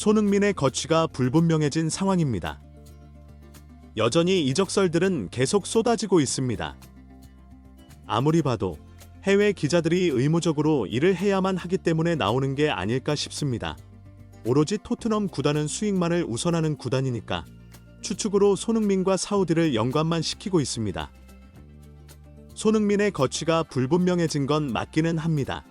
손흥민의 거취가 불분명해진 상황입니다. 여전히 이적설들은 계속 쏟아지고 있습니다. 아무리 봐도 해외 기자들이 의무적으로 일을 해야만 하기 때문에 나오는 게 아닐까 싶습니다. 오로지 토트넘 구단은 수익만을 우선하는 구단이니까 추측으로 손흥민과 사우디를 연관만 시키고 있습니다. 손흥민의 거취가 불분명해진 건 맞기는 합니다.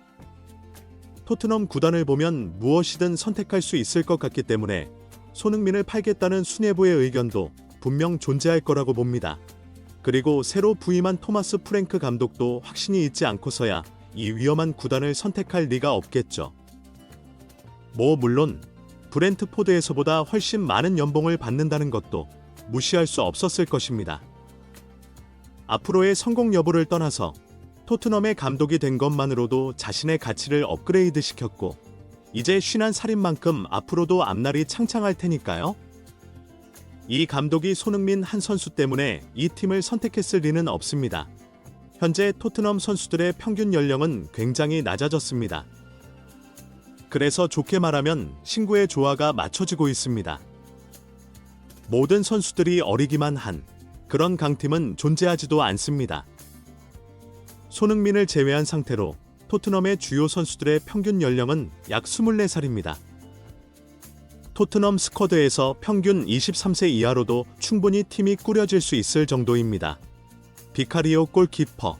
토트넘 구단을 보면 무엇이든 선택할 수 있을 것 같기 때문에 손흥민을 팔겠다는 수뇌부의 의견도 분명 존재할 거라고 봅니다. 그리고 새로 부임한 토마스 프랭크 감독도 확신이 있지 않고서야 이 위험한 구단을 선택할 리가 없겠죠. 물론 브렌트포드에서보다 훨씬 많은 연봉을 받는다는 것도 무시할 수 없었을 것입니다. 앞으로의 성공 여부를 떠나서 토트넘의 감독이 된 것만으로도 자신의 가치를 업그레이드 시켰고 이제 51살인 앞으로도 앞날이 창창할 테니까요. 이 감독이 손흥민 한 선수 때문에 이 팀을 선택했을 리는 없습니다. 현재 토트넘 선수들의 평균 연령은 굉장히 낮아졌습니다. 그래서 좋게 말하면 신구의 조화가 맞춰지고 있습니다. 모든 선수들이 어리기만 한 그런 강팀은 존재하지도 않습니다. 손흥민을 제외한 상태로 토트넘의 주요 선수들의 평균 연령은 약 24살입니다. 토트넘 스쿼드에서 평균 23세 이하로도 충분히 팀이 꾸려질 수 있을 정도입니다. 비카리오 골키퍼,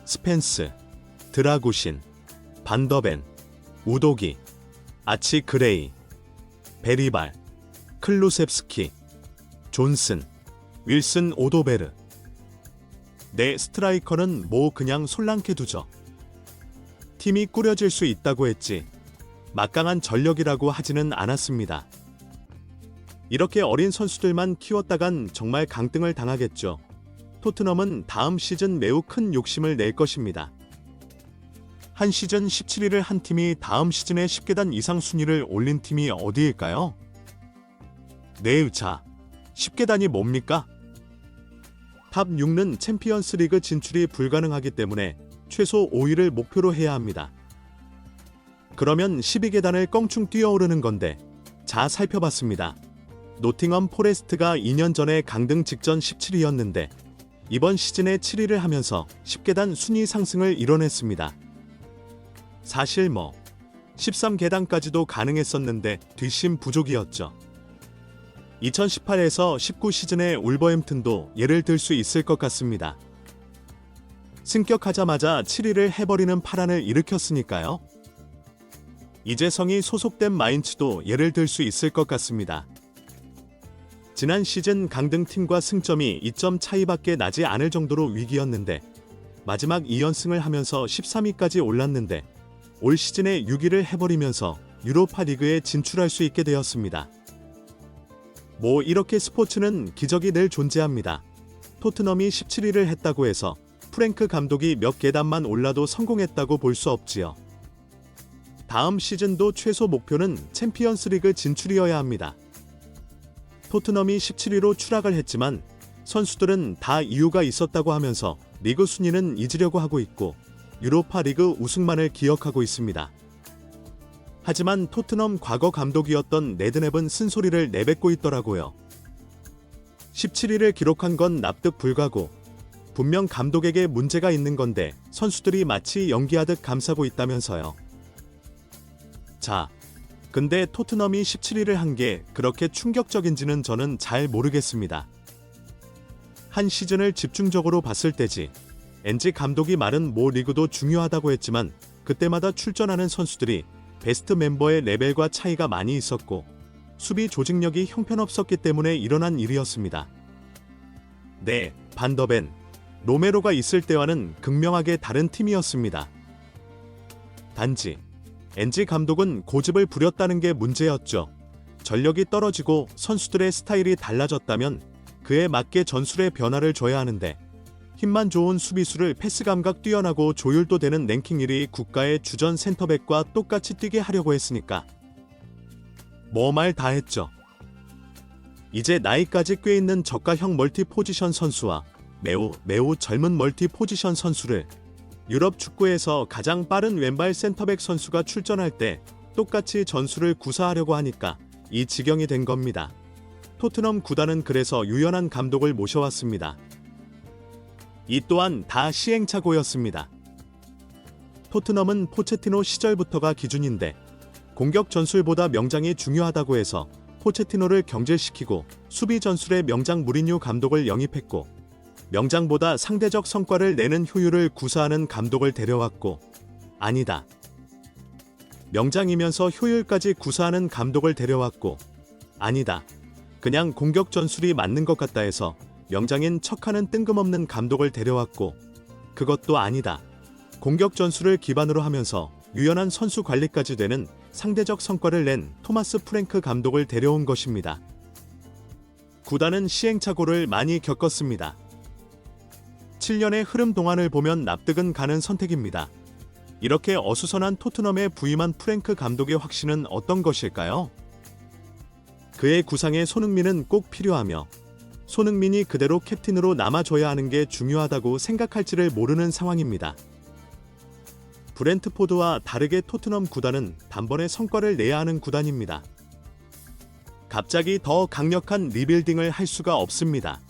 스펜스, 드라구신, 반더벤, 우도기, 아치 그레이, 베리발, 클루셉스키, 존슨, 윌슨 오도베르. 내 스트라이커는 그냥 솔랑케 두죠. 팀이 꾸려질 수 있다고 했지 막강한 전력이라고 하지는 않았습니다. 이렇게 어린 선수들만 키웠다간 정말 강등을 당하겠죠. 토트넘은 다음 시즌 매우 큰 욕심을 낼 것입니다. 한 시즌 17위를 한 팀이 다음 시즌에 10계단 이상 순위를 올린 팀이 어디일까요? 자, 10계단이 뭡니까? 탑 6는 챔피언스 리그 진출이 불가능하기 때문에 최소 5위를 목표로 해야 합니다. 그러면 12계단을 껑충 뛰어오르는 건데, 자 살펴봤습니다. 노팅엄 포레스트가 2년 전에 강등 직전 17위였는데 이번 시즌에 7위를 하면서 10계단 순위 상승을 이뤄냈습니다. 사실 13계단까지도 가능했었는데 뒷심 부족이었죠. 2018에서 19 시즌의 울버햄튼도 예를 들 수 있을 것 같습니다. 승격하자마자 7위를 해버리는 파란을 일으켰으니까요. 이재성이 소속된 마인츠도 예를 들 수 있을 것 같습니다. 지난 시즌 강등팀과 승점이 2점 차이밖에 나지 않을 정도로 위기였는데 마지막 2연승을 하면서 13위까지 올랐는데 올 시즌에 6위를 해버리면서 유로파 리그에 진출할 수 있게 되었습니다. 이렇게 스포츠는 기적이 늘 존재합니다. 토트넘이 17위를 했다고 해서 프랭크 감독이 몇 계단만 올라도 성공했다고 볼 수 없지요. 다음 시즌도 최소 목표는 챔피언스 리그 진출이어야 합니다. 토트넘이 17위로 추락을 했지만 선수들은 다 이유가 있었다고 하면서 리그 순위는 잊으려고 하고 있고 유로파 리그 우승만을 기억하고 있습니다. 하지만 토트넘 과거 감독이었던 레드넵은 쓴소리를 내뱉고 있더라고요. 17위를 기록한 건 납득 불가고 분명 감독에게 문제가 있는 건데 선수들이 마치 연기하듯 감싸고 있다면서요. 자, 근데 토트넘이 17위를 한 게 그렇게 충격적인지는 저는 잘 모르겠습니다. 한 시즌을 집중적으로 봤을 때지 엔지 감독이 말은 리그도 중요하다고 했지만 그때마다 출전하는 선수들이 베스트 멤버의 레벨과 차이가 많이 있었고 수비 조직력이 형편없었기 때문에 일어난 일이었습니다. 반더벤, 로메로가 있을 때와는 극명하게 다른 팀이었습니다. 단지 엔지 감독은 고집을 부렸다는 게 문제였죠. 전력이 떨어지고 선수들의 스타일이 달라졌다면 그에 맞게 전술의 변화를 줘야 하는데 힘만 좋은 수비수를 패스 감각 뛰어나고 조율도 되는 랭킹 1위 국가의 주전 센터백과 똑같이 뛰게 하려고 했으니까 말 다 했죠. 이제 나이까지 꽤 있는 저가형 멀티 포지션 선수와 매우 젊은 멀티 포지션 선수를 유럽 축구에서 가장 빠른 왼발 센터백 선수가 출전할 때 똑같이 전술을 구사하려고 하니까 이 지경이 된 겁니다. 토트넘 구단은 그래서 유연한 감독을 모셔왔습니다. 이 또한 다 시행착오였습니다. 토트넘은 포체티노 시절부터가 기준인데 공격 전술보다 명장이 중요하다고 해서 포체티노를 경질시키고 수비 전술의 명장 무리뉴 감독을 영입했고 명장보다 상대적 성과를 내는 효율을 구사하는 감독을 데려왔고 아니다. 명장이면서 효율까지 구사하는 감독을 데려왔고 아니다. 그냥 공격 전술이 맞는 것 같다 해서 명장인 척하는 뜬금없는 감독을 데려왔고 그것도 아니다. 공격 전술을 기반으로 하면서 유연한 선수 관리까지 되는 상대적 성과를 낸 토마스 프랭크 감독을 데려온 것입니다. 구단은 시행착오를 많이 겪었습니다. 7년의 흐름 동안을 보면 납득은 가는 선택입니다. 이렇게 어수선한 토트넘에 부임한 프랭크 감독의 확신은 어떤 것일까요? 그의 구상에 손흥민은 꼭 필요하며 손흥민이 그대로 캡틴으로 남아줘야 하는 게 중요하다고 생각할지를 모르는 상황입니다. 브렌트포드와 다르게 토트넘 구단은 단번에 성과를 내야 하는 구단입니다. 갑자기 더 강력한 리빌딩을 할 수가 없습니다.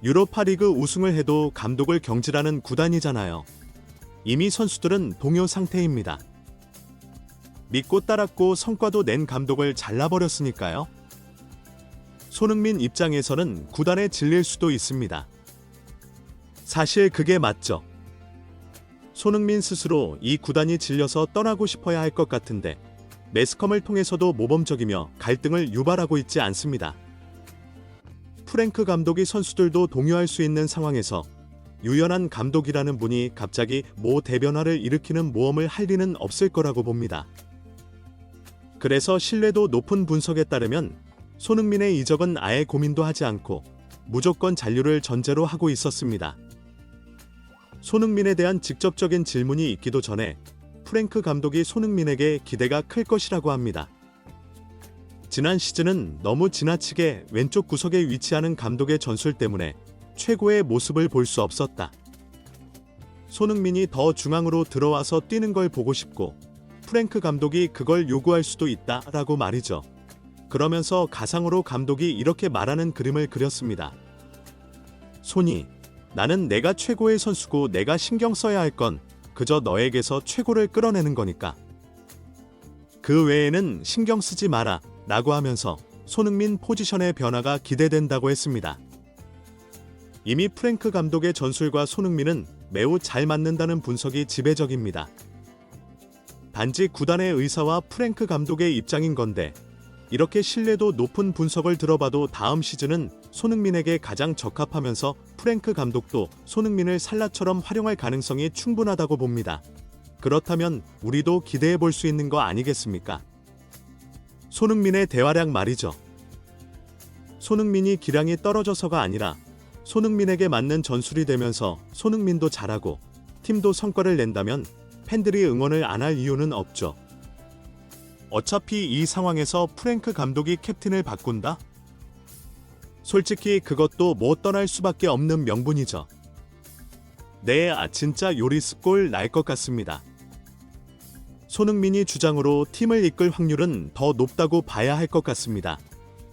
유로파리그 우승을 해도 감독을 경질하는 구단이잖아요. 이미 선수들은 동요 상태입니다. 믿고 따랐고 성과도 낸 감독을 잘라버렸으니까요. 손흥민 입장에서는 구단에 질릴 수도 있습니다. 사실 그게 맞죠. 손흥민 스스로 이 구단이 질려서 떠나고 싶어야 할 것 같은데 매스컴을 통해서도 모범적이며 갈등을 유발하고 있지 않습니다. 프랭크 감독이 선수들도 동요할 수 있는 상황에서 유연한 감독이라는 분이 갑자기 모 대변화를 일으키는 모험을 할 리는 없을 거라고 봅니다. 그래서 신뢰도 높은 분석에 따르면 손흥민의 이적은 아예 고민도 하지 않고 무조건 잔류를 전제로 하고 있었습니다. 손흥민에 대한 직접적인 질문이 있기도 전에 프랭크 감독이 손흥민에게 기대가 클 것이라고 합니다. 지난 시즌은 너무 지나치게 왼쪽 구석에 위치하는 감독의 전술 때문에 최고의 모습을 볼 수 없었다. 손흥민이 더 중앙으로 들어와서 뛰는 걸 보고 싶고 프랭크 감독이 그걸 요구할 수도 있다라고 말이죠. 그러면서 가상으로 감독이 이렇게 말하는 그림을 그렸습니다. 손이, 나는 내가 최고의 선수고 내가 신경 써야 할 건 그저 너에게서 최고를 끌어내는 거니까. 그 외에는 신경 쓰지 마라 라고 하면서 손흥민 포지션의 변화가 기대된다고 했습니다. 이미 프랭크 감독의 전술과 손흥민은 매우 잘 맞는다는 분석이 지배적입니다. 단지 구단의 의사와 프랭크 감독의 입장인 건데 이렇게 신뢰도 높은 분석을 들어봐도 다음 시즌은 손흥민에게 가장 적합하면서 프랭크 감독도 손흥민을 살라처럼 활용할 가능성이 충분하다고 봅니다. 그렇다면 우리도 기대해 볼 수 있는 거 아니겠습니까? 손흥민의 대활약 말이죠. 손흥민이 기량이 떨어져서가 아니라 손흥민에게 맞는 전술이 되면서 손흥민도 잘하고 팀도 성과를 낸다면 팬들이 응원을 안 할 이유는 없죠. 어차피 이 상황에서 프랭크 감독이 캡틴을 바꾼다? 솔직히 그것도 못 떠날 수밖에 없는 명분이죠. 네, 진짜 요리스골 날 것 같습니다. 손흥민이 주장으로 팀을 이끌 확률은 더 높다고 봐야 할 것 같습니다.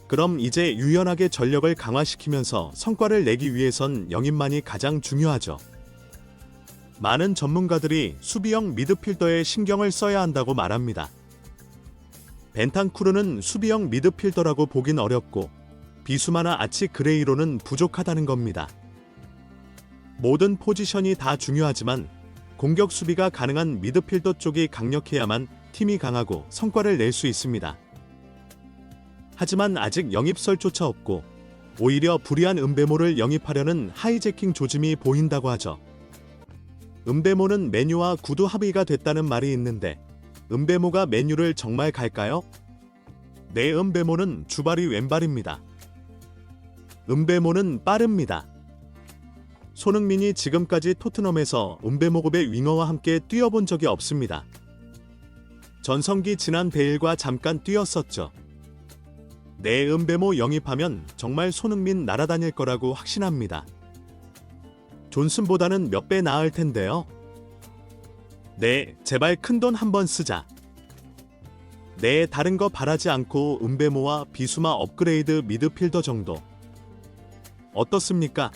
그럼 이제 유연하게 전력을 강화시키면서 성과를 내기 위해선 영입만이 가장 중요하죠. 많은 전문가들이 수비형 미드필더에 신경을 써야 한다고 말합니다. 벤탄쿠르는 수비형 미드필더라고 보긴 어렵고 비수마나 아치 그레이로는 부족하다는 겁니다. 모든 포지션이 다 중요하지만 공격 수비가 가능한 미드필더 쪽이 강력해야만 팀이 강하고 성과를 낼 수 있습니다. 하지만 아직 영입설조차 없고 오히려 불리한 은베모를 영입하려는 하이제킹 조짐이 보인다고 하죠. 은베모는 맨유와 구두 합의가 됐다는 말이 있는데 은베모가 맨유를 정말 갈까요? 네, 은베모는 주발이 왼발입니다. 은베모는 빠릅니다. 손흥민이 지금까지 토트넘에서 은베모급의 윙어와 함께 뛰어본 적이 없습니다. 전성기 지난 베일과 잠깐 뛰었었죠. 네, 은베모 영입하면 정말 손흥민 날아다닐 거라고 확신합니다. 존슨보다는 몇 배 나을 텐데요. 네, 제발 큰돈 한번 쓰자. 네, 다른 거 바라지 않고 은베모와 비수마 업그레이드 미드필더 정도. 어떻습니까?